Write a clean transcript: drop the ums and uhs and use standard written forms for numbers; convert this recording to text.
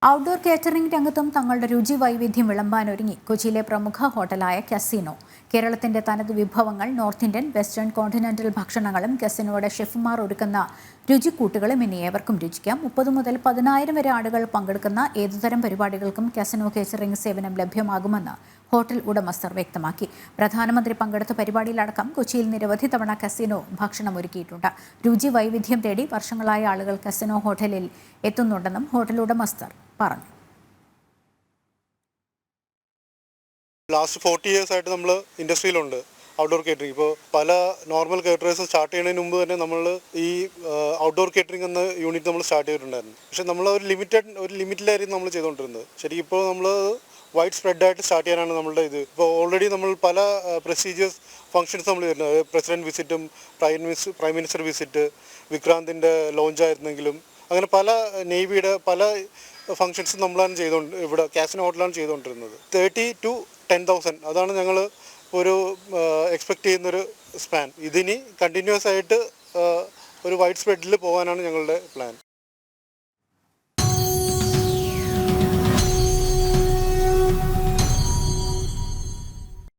Outdoor catering രംഗത്തും തങ്ങളുടെ രുചി വൈവിധ്യം വിളമ്പാനൊരുങ്ങി കൊച്ചിയിലെ പ്രമുഖ ഹോട്ടലായ കസിനോ. കേരളത്തിന്റെ തനത് വിഭവങ്ങൾ, നോർത്ത് ഇന്ത്യൻ, വെസ്റ്റേൺ, കോണ്ടിനെന്റൽ ഭക്ഷണങ്ങളും കസിനോയുടെ ഷെഫുമാർ ഒരുക്കുന്ന രുചിക്കൂട്ടുകളും ഇനി ഏവർക്കും രുചിക്കാം. 30 മുതൽ 10,000 വരെ ആളുകൾ പങ്കെടുക്കുന്ന ഏതുതരം പരിപാടികൾക്കും കസിനോ കേറ്ററിംഗ് സേവനം ലഭ്യമാകുമെന്ന് ഹോട്ടൽ ഉടമസ്ഥർ വ്യക്തമാക്കി. പ്രധാനമന്ത്രി പങ്കെടുത്ത പരിപാടിയിലടക്കം കൊച്ചിയിൽ നിരവധി തവണ കസിനോ ഭക്ഷണം ഒരുക്കിയിട്ടുണ്ട്. രുചി വൈവിധ്യം തേടി വർഷങ്ങളായ ആളുകൾ കസിനോ ഹോട്ടലിൽ എത്തുന്നുണ്ടെന്നും ഹോട്ടൽ ഉടമസ്ഥർ പറഞ്ഞു. ലാസ്റ്റ് 40 years ആയിട്ട് നമ്മൾ ഇൻഡസ്ട്രിയിലുണ്ട് ഔട്ട്ഡോർ കേറ്ററിംഗ്. ഇപ്പോൾ പല നോർമൽ കേറ്ററേഴ്സ് സ്റ്റാർട്ട് ചെയ്യുന്നതിന് മുമ്പ് തന്നെ നമ്മൾ ഈ ഔട്ട്ഡോർ കേറ്ററിംഗ് എന്ന യൂണിറ്റ് നമ്മൾ സ്റ്റാർട്ട് ചെയ്തിട്ടുണ്ടായിരുന്നു. പക്ഷേ നമ്മൾ ഒരു ലിമിറ്റിലായിരുന്നു നമ്മൾ ചെയ്തുകൊണ്ടിരുന്നത്. ശരിക്കും ഇപ്പോൾ നമ്മൾ വൈഡ് സ്പ്രെഡായിട്ട് സ്റ്റാർട്ട് ചെയ്യാനാണ് നമ്മളുടെ ഇത്. ഇപ്പോൾ ഓൾറെഡി നമ്മൾ പല പ്രൊസീജിയേഴ്സ് ഫംഗ്ഷൻസ് നമ്മൾ വരുന്നത്, പ്രസിഡന്റ് വിസിറ്റും പ്രൈം മിനിസ്റ്റർ വിസിറ്റ്, വിക്രാന്തിൻ്റെ ലോഞ്ചായിരുന്നെങ്കിലും അങ്ങനെ പല നേവിയുടെ പല ഫംഗ്ഷൻസ് നമ്മളാണ് ഇവിടെ കാസിനോ ഹോട്ടലാണ് ചെയ്തുകൊണ്ടിരുന്നത്. 30 to 10,000 അതാണ് ഞങ്ങൾ ഒരു എക്സ്പെക്റ്റ് ചെയ്യുന്നൊരു സ്പാൻ. ഇതിനി കണ്ടിന്യൂസ് ആയിട്ട് ഒരു വൈഡ് സ്പ്രെഡിൽ പോകാനാണ് ഞങ്ങളുടെ പ്ലാൻ.